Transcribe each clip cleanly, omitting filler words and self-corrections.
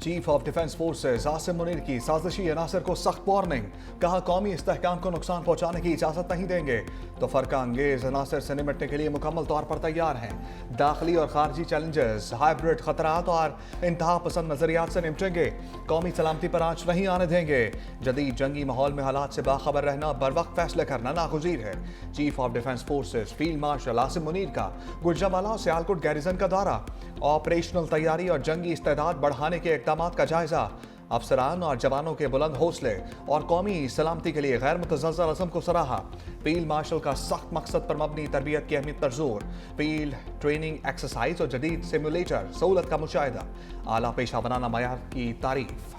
Chief of defence forces Asim Munir की साजिशी अनासर को सख्त वार्निंग, कहा कौमी इस्तेहकाम को नुकसान पहुंचाने की इजाजत नहीं देंगे तो फरका अंगेज अनासर से निपटने के लिए मुकम्मल तौर पर तैयार हैं। दाखिली और खारजी चैलेंजेस, हाइब्रिड खतरात और इंतहा पसंद नजरियात से निपटेंगे, कौमी सलामती पर आंच नहीं आने देंगे। जदीद जंगी माहौल में हालात से बाखबर रहना, बर वक्त फैसले करना नागुज़ीर है। Chief of defence forces field marshal Asim Munir का गुजरांवाला और सियालकोट गैरिजन का दौरा, ऑपरेशनल तैयारी और जंगी इस्तेदाद बढ़ाने के इक़दामात का जायजा, अफसरान और जवानों के बुलंद हौसले और कौमी सलामती के लिए गैर मुतज़्ज़ल अज़म को सराहा। फील्ड मार्शल का सख्त मकसद पर मबनी तरबियत की अहमियत पर जोर, फील्ड ट्रेनिंग एक्सरसाइज और जदीद सिमुलेटर सहूलत का मुशाहिदा, आला पेशा बनाना मयार की तारीफ।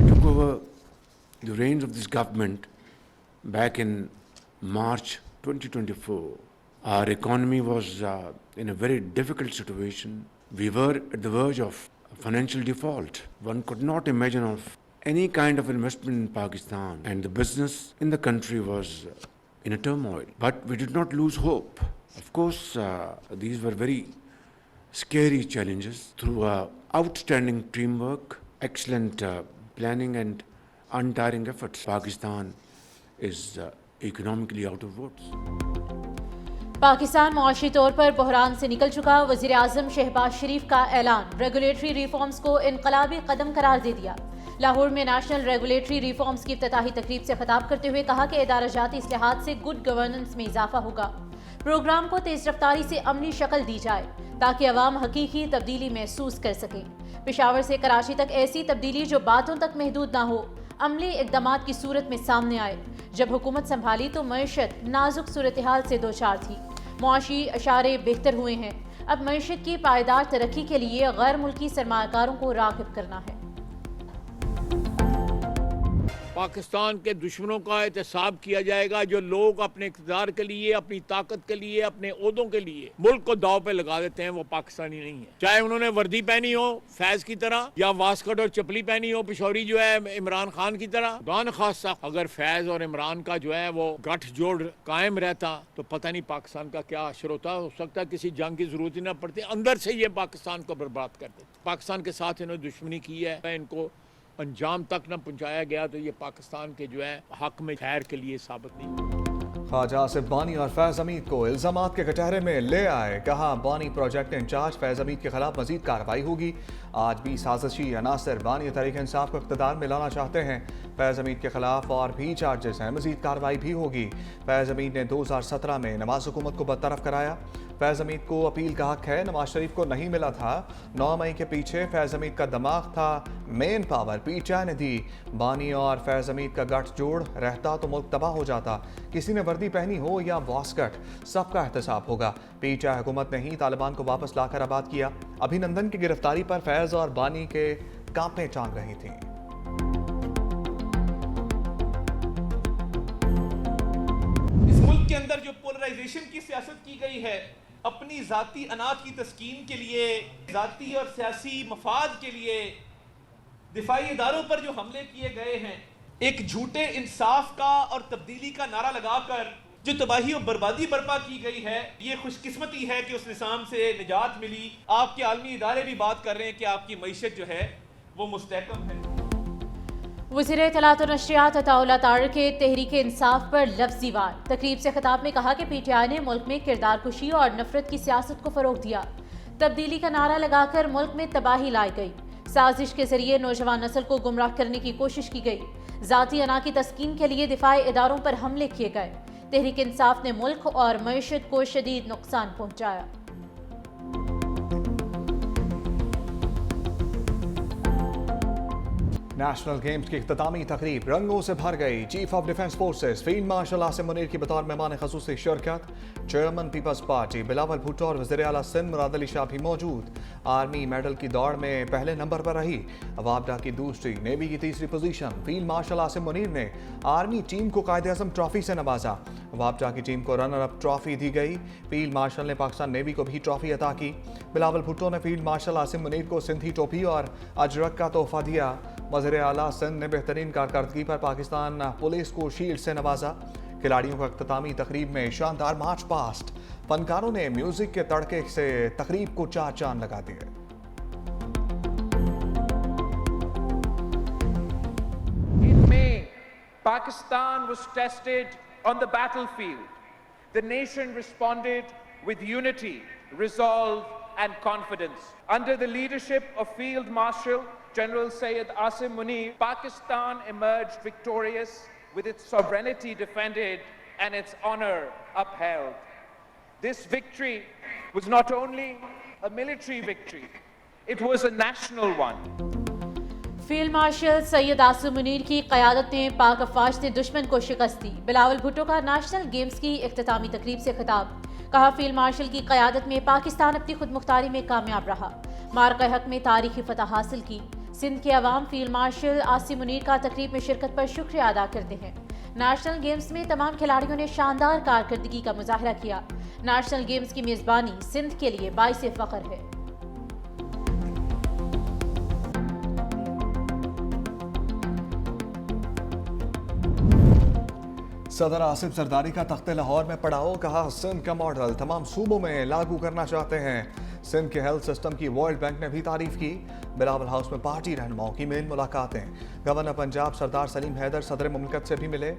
Took over the reins of this government back in March 2024. Our economy was in a very difficult situation. We were at the verge of financial default. One could not imagine of any kind of investment in Pakistan, and the business in the country was in a turmoil. But we did not lose hope. Of course, these were very scary challenges. Through outstanding teamwork, excellent planning and untiring efforts, Pakistan is economically out of woods. Pakistan मुआशी तौर पर बहरान से निकल चुका, वज़ीर आज़म शहबाज शरीफ का ऐलान, regulatory reforms को इनकलाबी कदम करार दे दिया। लाहौर में नेशनल रेगुलेटरी रिफॉर्म्स की इफ्तिताही तकरीब से खिताब करते हुए कहा कि इदारा-जाती इस्लाहात से गुड गवर्नेंस में इजाफा होगा। प्रोग्राम को तेज रफ्तारी से अमली शक्ल दी जाए ताकि अवाम हकीकी तब्दीली महसूस कर सकें। पेशावर से कराची तक ऐसी तब्दीली जो बातों तक महदूद ना हो, अमली इक़दामात की सूरत में सामने आए। जब हुकूमत संभाली तो मईशत नाजुक सूरत हाल से दो चार थी, मुआशी इशारे बेहतर हुए हैं। अब मईशत की पायदार तरक्की के लिए गैर मुल्की सरमायाकारों को राग़िब करना है। पाकिस्तान के दुश्मनों का एहतसाब किया जाएगा जो लोग अपने इक़्तिदार के लिए, अपनी ताकत के लिए, अपने ओहदों के लिए मुल्क को दाव पे लगा देते हैं, वो पाकिस्तानी नहीं है। चाहे उन्होंने वर्दी पहनी हो फैज की तरह या वास्कट और चपली पहनी हो पिशौरी जो है इमरान खान की तरह। दान खासा अगर फैज और इमरान का जो है वो गठजोड़ कायम रहता तो पता नहीं पाकिस्तान का क्या असर होता। हो सकता है किसी जंग की जरूरत ही ना पड़ती, अंदर से ये पाकिस्तान को बर्बाद कर देते। पाकिस्तान के साथ इन्होंने दुश्मनी की है, इनको अंजाम तक न पहुंचाया गया तो ये पाकिस्तान के जो है हक में खैर के लिए साबित नहीं। ख्वाजा आसिफ बानी और फैज हमीद को इल्जामात के कटहरे में ले आए, कहा बानी प्रोजेक्ट इंचार्ज फैज हमीद के खिलाफ मजीद कार्रवाई होगी। आज भी साजिशी अनासर बानी तहरीक इंसाफ को इक़्तिदार में लाना चाहते हैं। फैज हमीद के खिलाफ और भी चार्जेस हैं, मजीद कार्रवाई भी होगी। फैज हमीद ने 2017 में नवाज हुकूमत को बरतरफ कराया। फैज हमीद को अपील का हक है, नवाज शरीफ को नहीं मिला था। 9 मई के पीछे फैज हमीद का दिमाग था, मेन पावर पीटीआई ने दी। बानी और फैज हमीद का गठजोड़ रहता तो मुल्क तबाह हो जाता। किसी ने वर्दी पहनी हो या वास्कट, सबका एहतसाब होगा। पीटीआई हुकूमत ने ही तालिबान को वापस लाकर आबाद किया। अभिनंदन की गिरफ्तारी पर फैज और बानी के कांपे टांग रही थी। इस मुल्क के अंदर जो पोलराइजेशन की सियासत की गई है, अपनी जाती अनाज की तस्कीन के लिए, जाती और सियासी मफाद के लिए दिफाई इदारों पर जो हमले किए गए हैं, एक झूठे इंसाफ का और तब्दीली का नारा लगाकर जो तबाही और बर्बादी बर्पा की गई है, ये खुशकिस्मती है कि उस निज़ाम से निजात मिली। आपके आलमी इदारे भी बात कर रहे हैं कि आपकी मईशत जो है वो मुस्तहकम है। वज़ीर इत्तलात और नशरियात अताउल्लाह तारिक के तहरीक इंसाफ पर लफ्ज़ी वार तकरीब से खिताब में कहा कि पीटीआई ने मुल्क में किरदार कुशी और नफरत की सियासत को फ़रोग़ दिया। तब्दीली का नारा लगाकर मुल्क में तबाही लाई गई। साजिश के जरिए नौजवान नस्ल को गुमराह करने की कोशिश की गई। ज़ाती अना की तस्कीन के लिए दिफाई इदारों पर हमले किए गए। तहरीक इंसाफ ने मुल्क और मईशत को शदीद नुकसान पहुँचाया। नेशनल गेम्स की इख्तितामी तकरीब रंगों से भर गई। Chief of defence forces field marshal Asim Munir की बतौर मेहमान ख़ुसूसी शिरकत। चेयरमैन पीपल्स पार्टी बिलावल भुट्टो और वज़ीर आला सिंध मुराद अली शाह भी मौजूद। आर्मी मेडल की दौड़ में पहले नंबर पर रही, वापडा की दूसरी, नेवी की तीसरी position. Field marshal Asim Munir ने आर्मी टीम को कायदे आज़म ट्रॉफी से नवाजा। वापडा की टीम को रनर अप ट्रॉफी दी गई। फील्ड मार्शल ने पाकिस्तान नेवी को भी ट्रॉफी अता की। बिलावल भुट्टो ने फील्ड मार्शल आसिम मुनीर को सिंधी टोपी और अजरक का तोहफा दिया। वज़ीर आला सिंध ने बेहतरीन कारकर्दगी पर पाकिस्तान पुलिस को शील्ड से नवाजा। खिलाड़ियों का अख्तामी तकरीब में शानदार मार्च पास्ट। फनकारों ने म्यूजिक के तड़के से तकरीब को चार चांद लगा दिए। In May, Pakistan was tested on the battlefield. The nation responded with unity, resolve, and confidence. Under the leadership of Field Marshal General Syed Asim Munir, Pakistan emerged victorious with its sovereignty defended and its honor upheld. This victory was not only a military victory, it was a national one. Field marshal Syed Asim Munir की क़यादत में पाक अफवाज ने दुश्मन को शिकस्त दी। बिलावल भुट्टो का national games की इख्तितामी तकरीब से खिताब। कहा, फील्ड मार्शल की क़यादत में पाकिस्तान अपनी खुद मुख्तारी में कामयाब रहा, मार्का हक में तारीखी फतह हासिल की। सिंध के अवाम फील्ड मार्शल आसिम मुनीर का तकरीब में शिरकत पर शुक्रिया अदा करते हैं। नेशनल गेम्स में तमाम खिलाड़ियों ने शानदार कारकर्दगी का मुजाहरा किया। नेशनल गेम्स की मेज़बानी सिंध के लिए बाइस फ़ख्र है। सदर आसिफ जरदारी का तख्ते लाहौर में पड़ाव। कहा, सिंध का मॉडल तमाम सूबों में लागू करना चाहते हैं। सिंध के हेल्थ सिस्टम की वर्ल्ड बैंक ने भी तारीफ की। बिलावल हाउस में पार्टी रहनुमाओं की मेल मुलाकातें। गवर्नर पंजाब सरदार सलीम हैदर सदर मुमलिकत से भी मिले।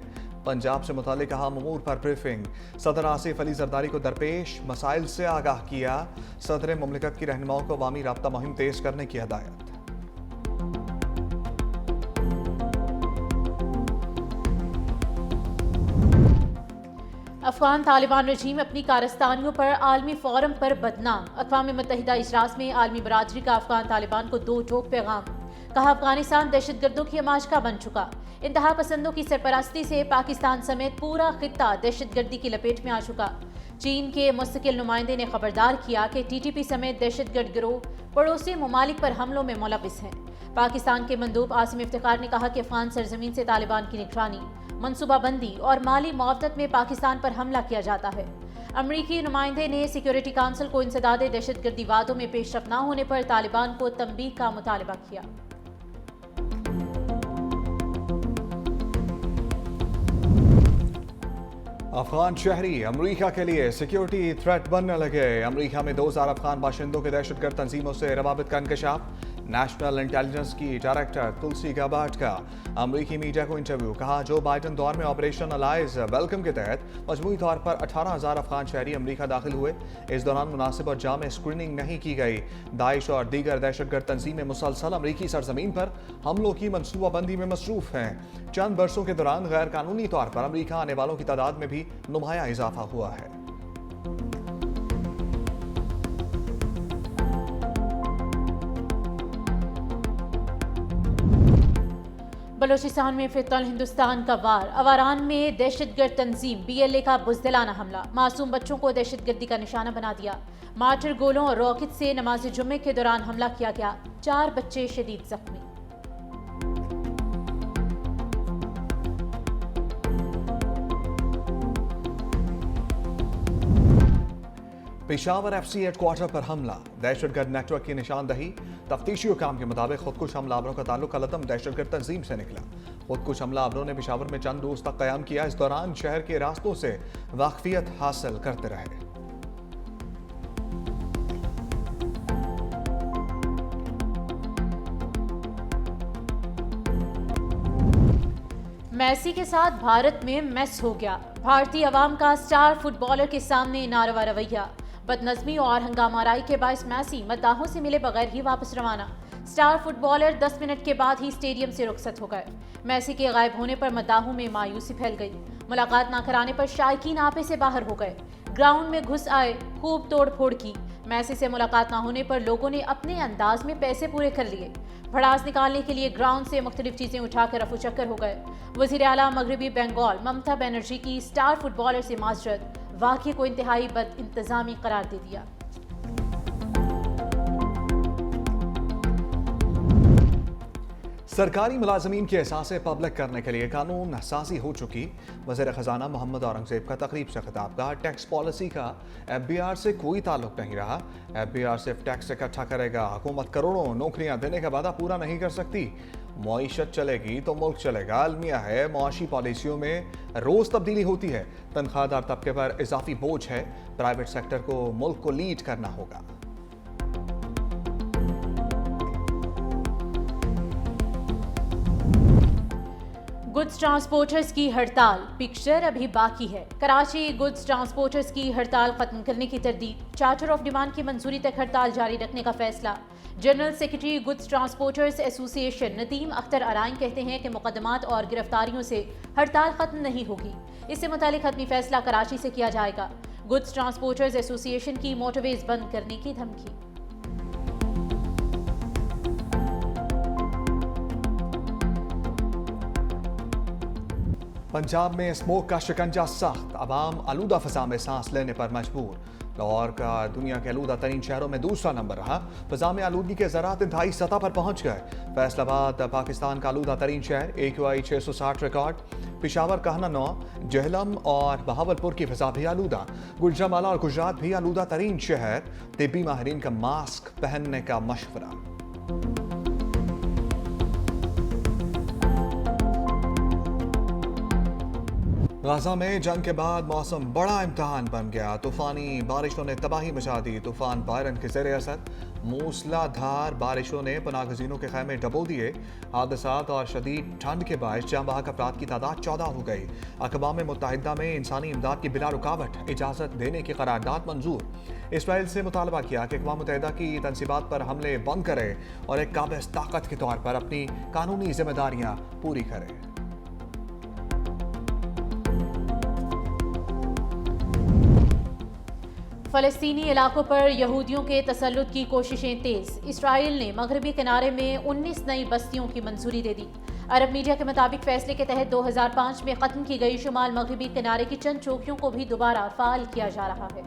पंजाब से मुतालिक अहम अमूर पर ब्रीफिंग। सदर आसिफ अली जरदारी को दरपेश मसाइल से आगाह किया। सदर मुमलिकत की रहनुमाओं को अवामी राब्ता मुहिम तेज करने की हदायत। अफगान तालिबान रजीम अपनी कारस्तानियों पर आलमी फोरम पर बदनाम। अक़वाम मुत्तहिदा इजलास में आलमी बरादरी का अफगान तालिबान को दो टोक पैगाम। कहा, अफगानिस्तान दहशतगर्दों की हमाज का बन चुका। इंतहा पसंदों की सरपरस्ती से पाकिस्तान समेत पूरा खित्ता दहशतगर्दी की लपेट में आ चुका। चीन के मुस्तकिल नुमाइंदे ने खबरदार किया कि TTP समेत दहशतगर्द गिरोह पड़ोसी ममालिक पर हमलों में मुलविस हैं। पाकिस्तान के मंदूब आसिम इफ्तिखार ने कहा कि अफगान सरजमीन से तालिबान की निगरानी, मनसूबाबंदी और माली मुआवनत में पाकिस्तान पर हमला किया जाता है। अमरीकी नुमाइंदे ने सिक्योरिटी काउंसिल को इंसदादे दहशतगर्दी वादों में पेशरफ न होने पर तालिबान को तंबीह का मुतालबा किया। अफगान शहरी अमरीका के लिए सिक्योरिटी थ्रेट बनने लगे। अमरीका में 2000 अफगान बाशिंदों के दहशतगर्द तंजीमों से रवाबित का इंकशाफ। नेशनल इंटेलिजेंस की डायरेक्टर तुलसी गाबार्ड का अमरीकी मीडिया को इंटरव्यू। कहा, जो बाइडन दौर में ऑपरेशन अलाइज वेलकम के तहत मजमूई तौर पर 18,000 अफगान शहरी अमरीका दाखिल हुए। इस दौरान मुनासिब और जामे स्क्रीनिंग नहीं की गई। दाइश और दीगर दहशतगर्द तंजीमें मुसलसल अमरीकी सरजमीन पर हमलों की मनसूबाबंदी में मसरूफ हैं। चंद बरसों के दौरान गैर कानूनी तौर पर अमरीका आने वालों की तादाद में भी नुमाया इजाफा हुआ है। बलोचिस्तान में फितल हिंदुस्तान का वार। अवारान में दहशतगर्द तंजीम BLA का बुज़दिलाना हमला। मासूम बच्चों को दहशतगर्दी का निशाना बना दिया। मार्टर गोलों और रॉकेट से नमाज जुम्मे के दौरान हमला किया गया। 4 बच्चे शदीद जख्मी। पेशावर FC हेडक्वार्टर पर हमला। दहशतगर्द नेटवर्क की निशानदही। तफ्तीशी काम के मुताबिक खुदकुश हमलावरों का ताल्लुक अलदम दहशतगर्द तंजीम से निकला। खुदकुश हमलावरों ने पेशावर में चंद रोज तक कयाम किया। इस दौरान शहर के रास्तों से वाकफियत हासिल करते रहे। मेसी के साथ भारत में मेस हो गया। भारतीय अवाम का स्टार फुटबॉलर के सामने नारवा रवैया। बदनज़मी और हंगामाराई के बायस मेसी मद्दाहों से मिले बगैर ही वापस रवाना। स्टार फुटबॉलर 10 मिनट के बाद ही स्टेडियम से रुखसत हो गए। मेसी के गायब होने पर मद्दाहों में मायूसी फैल गई। मुलाकात ना कराने पर शायकीन आपे से बाहर हो गए। ग्राउंड में घुस आए, खूब तोड़ फोड़ की। मेसी से मुलाकात ना होने पर लोगों ने अपने अंदाज में पैसे पूरे कर लिए। भड़ास निकालने के लिए ग्राउंड से मुख्तलिफ चीजें उठाकर रफू चक्कर हो गए। वज़ीर आला मगरबी बंगाल ममता बनर्जी की स्टार फुटबॉलर से माजरत, वाक़े को इंतहाई बद इंतजामी करार दे दिया। सरकारी मुलाजमीन के एहसास पब्लिक करने के लिए कानून साजी हो चुकी। वज़ीर ख़जाना मोहम्मद औरंगज़ेब का तकरीब से खिताब। कहा, टैक्स पॉलिसी का FBR से कोई ताल्लुक नहीं रहा। FBR सिर्फ टैक्स इकट्ठा करेगा। हुकूमत करोड़ों नौकरियां देने का वादा पूरा नहीं कर सकती। मईशत चलेगी तो मुल्क चलेगा। अलमिया है, मुआशी पॉलिसियों में रोज तब्दीली होती है। तनख्वाहदार तबके पर इजाफी बोझ है। प्राइवेट सेक्टर को मुल्क को लीड करना होगा। गुड्स ट्रांसपोर्टर्स की हड़ताल, पिक्चर अभी बाकी है। कराची गुड्स ट्रांसपोर्टर्स की हड़ताल खत्म करने की तरदीद, चार्टर ऑफ डिमांड की मंजूरी तक हड़ताल जारी रखने का फैसला। General secretary goods transporters association Nadeem Akhtar Arain कहते हैं कि मुकदमात और गिरफ्तारियों से हड़ताल खत्म नहीं होगी। इससे मुतालिक हतमी फैसला कराची से किया जाएगा। गुड्स ट्रांसपोर्टर्स एसोसिएशन की मोटरवेज बंद करने की धमकी। पंजाब में स्मोक का शिकंजा सख्त, अवाम आलूदा फ़ज़ा में सांस लेने पर मजबूर। लाहौर का दुनिया के आलूदा तरीन शहरों में दूसरा नंबर रहा। फ़ज़ा में आलूदगी के ज़रात इंतहाई सतह पर पहुँच गए। फैसलाबाद पाकिस्तान का आलूदा तरीन शहर, AQI 660 रिकॉर्ड। पिशावर कहना 9, जहलम और बहावलपुर की फ़ज़ा भी आलूदा। गुजरांवाला और गुजरात भी आलूदा तरीन शहर। तिब्बी माहिरीन का मास्क पहनने का मशवरा। गाजा में जंग के बाद मौसम बड़ा इम्तहान बन गया। तूफानी बारिशों ने तबाही मचा दी। तूफान बायरन के ज़ेरे असर मूसलाधार बारिशों ने पनागज़ीनों के खैमे डबो दिए। हादसात और शदीद ठंड के बायस जाँ बहक अफराद की तादाद 14 हो गई। अक़वाम मुत्तहिदा में इंसानी इमदाद की बिला रुकावट इजाज़त देने की करारदाद मंजूर। इसराइल से मुतालबा किया कि अक़वाम मुत्तहिदा की तनसीबात पर हमले बंद करे और एक काबिज़ ताकत के तौर पर अपनी कानूनी जिम्मेदारियाँ पूरी करे। फ़लस्तीनी इलाकों पर यहूदियों के तसल्लुत की कोशिशें तेज़। इसराइल ने मगरबी किनारे में 19 नई बस्तियों की मंजूरी दे दी। अरब मीडिया के मुताबिक फैसले के तहत 2005 में ख़त्म की गई शुमाल मगरबी किनारे की चंद चौकियों को भी दोबारा फ़ाल किया जा रहा है।